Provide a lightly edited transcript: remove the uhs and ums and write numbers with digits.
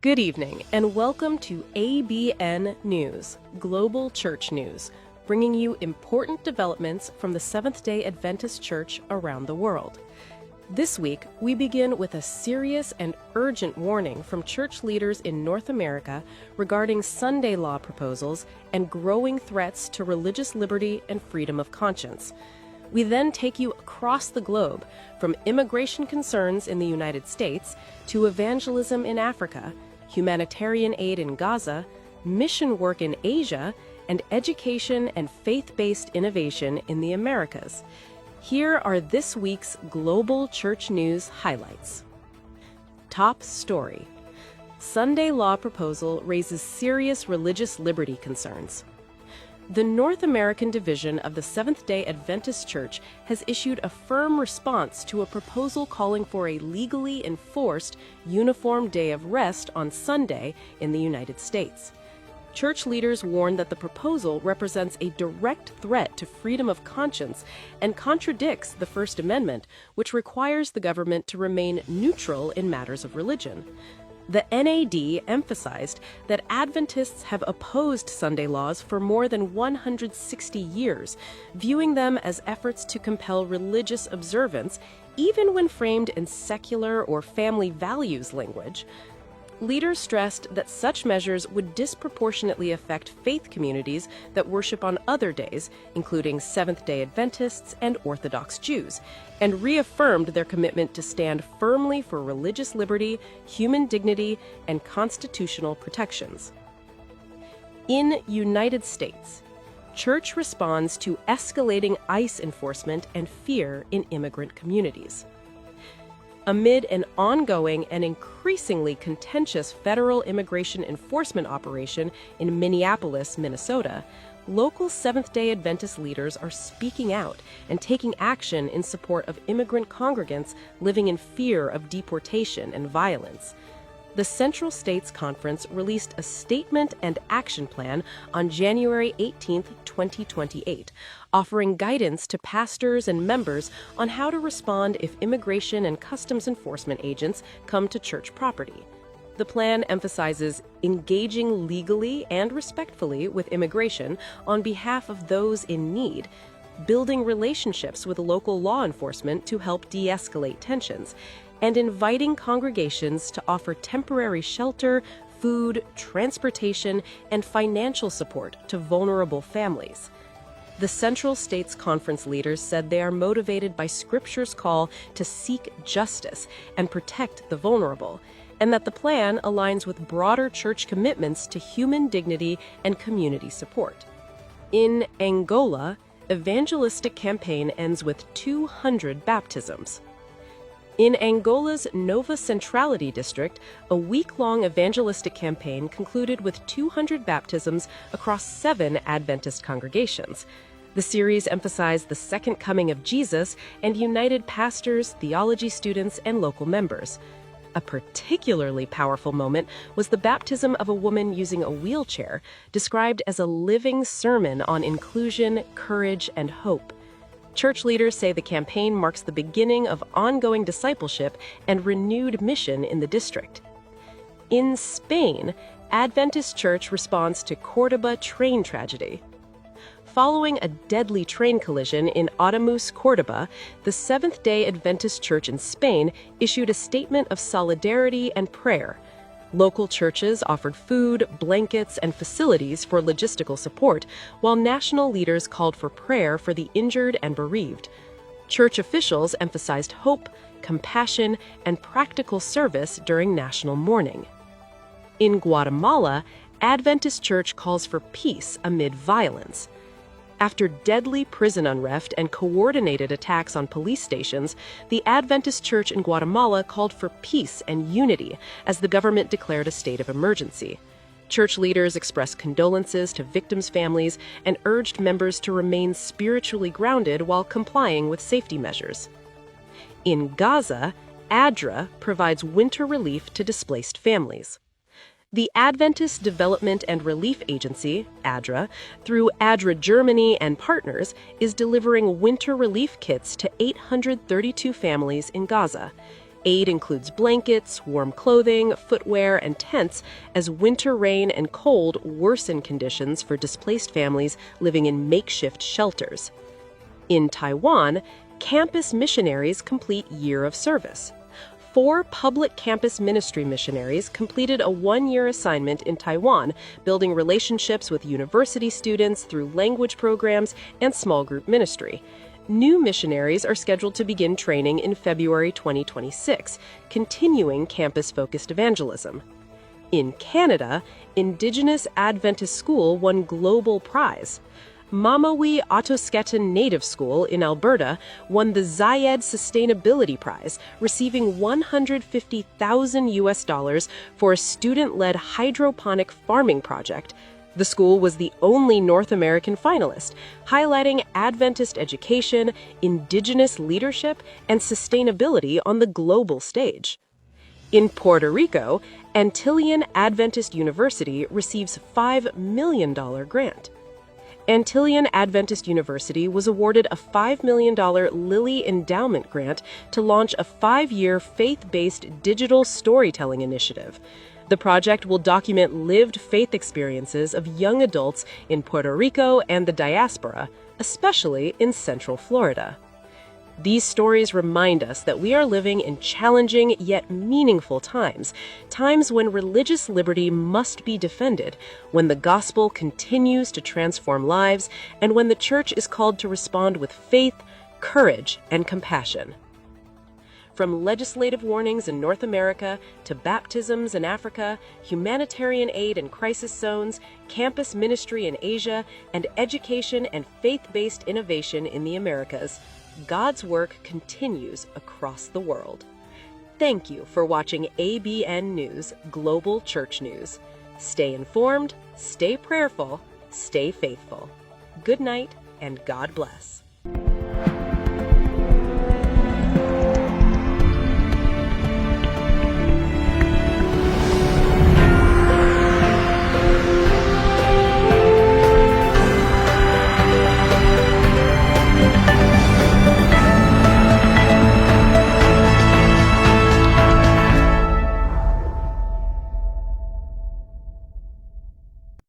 Good evening, and welcome to ABN News, Global Church News, bringing you important developments from the Seventh-day Adventist Church around the world. This week, we begin with a serious and urgent warning from church leaders in North America regarding Sunday law proposals and growing threats to religious liberty and freedom of conscience. We then take you across the globe, from immigration concerns in the United States to evangelism in Africa, humanitarian aid in Gaza, mission work in Asia, and education and faith-based innovation in the Americas. Here are this week's Global Church News highlights. Top story: Sunday law proposal raises serious religious liberty concerns. The North American division of the Seventh-day Adventist Church has issued a firm response to a proposal calling for a legally enforced uniform day of rest on Sunday in the United States. Church leaders warn that the proposal represents a direct threat to freedom of conscience and contradicts the First Amendment, which requires the government to remain neutral in matters of religion. The NAD emphasized that Adventists have opposed Sunday laws for more than 160 years, viewing them as efforts to compel religious observance, even when framed in secular or family values language. Leaders stressed that such measures would disproportionately affect faith communities that worship on other days, including Seventh-day Adventists and Orthodox Jews, and reaffirmed their commitment to stand firmly for religious liberty, human dignity, and constitutional protections. In United States, church responds to escalating ICE enforcement and fear in immigrant communities. Amid an ongoing and increasingly contentious federal immigration enforcement operation in Minneapolis, Minnesota, local Seventh-day Adventist leaders are speaking out and taking action in support of immigrant congregants living in fear of deportation and violence. The Central States Conference released a statement and action plan on January 18, 2028, offering guidance to pastors and members on how to respond if immigration and customs enforcement agents come to church property. The plan emphasizes engaging legally and respectfully with immigration on behalf of those in need, building relationships with local law enforcement to help de-escalate tensions, and inviting congregations to offer temporary shelter, food, transportation, and financial support to vulnerable families. The Central States Conference leaders said they are motivated by Scripture's call to seek justice and protect the vulnerable, and that the plan aligns with broader church commitments to human dignity and community support. In Angola, evangelistic campaign ends with 200 baptisms. In Angola's Nova Centrality district, a week-long evangelistic campaign concluded with 200 baptisms across 7 Adventist congregations. The series emphasized the second coming of Jesus and united pastors, theology students, and local members. A particularly powerful moment was the baptism of a woman using a wheelchair, described as a living sermon on inclusion, courage, and hope. Church leaders say the campaign marks the beginning of ongoing discipleship and renewed mission in the district. In Spain, Adventist Church responds to Córdoba train tragedy. Following a deadly train collision in Ademuz, Córdoba, the Seventh-day Adventist Church in Spain issued a statement of solidarity and prayer. Local churches offered food, blankets, and facilities for logistical support, while national leaders called for prayer for the injured and bereaved. Church officials emphasized hope, compassion, and practical service during national mourning. In Guatemala, Adventist Church calls for peace amid violence. After deadly prison unrest and coordinated attacks on police stations, the Adventist Church in Guatemala called for peace and unity as the government declared a state of emergency. Church leaders expressed condolences to victims' families and urged members to remain spiritually grounded while complying with safety measures. In Gaza, ADRA provides winter relief to displaced families. The Adventist Development and Relief Agency, ADRA, through ADRA Germany and partners, is delivering winter relief kits to 832 families in Gaza. Aid includes blankets, warm clothing, footwear, and tents as winter rain and cold worsen conditions for displaced families living in makeshift shelters. In Taiwan, campus missionaries complete year of service. 4 public campus ministry missionaries completed a 1-year assignment in Taiwan, building relationships with university students through language programs and small group ministry. New missionaries are scheduled to begin training in February 2026, continuing campus-focused evangelism. In Canada, Indigenous Adventist School won Global Prize. Mamawi Otosketan Native School in Alberta won the Zayed Sustainability Prize, receiving $150,000 for a student-led hydroponic farming project. The school was the only North American finalist, highlighting Adventist education, Indigenous leadership, and sustainability on the global stage. In Puerto Rico, Antillean Adventist University receives $5 million grant. Antillean Adventist University was awarded a $5 million Lilly Endowment Grant to launch a 5-year faith-based digital storytelling initiative. The project will document lived faith experiences of young adults in Puerto Rico and the diaspora, especially in Central Florida. These stories remind us that we are living in challenging yet meaningful times, times when religious liberty must be defended, when the gospel continues to transform lives, and when the church is called to respond with faith, courage, and compassion. From legislative warnings in North America to baptisms in Africa, humanitarian aid in crisis zones, campus ministry in Asia, and education and faith-based innovation in the Americas, God's work continues across the world. Thank you for watching ABN News Global Church News. Stay informed, stay prayerful, stay faithful. Good night, and God bless.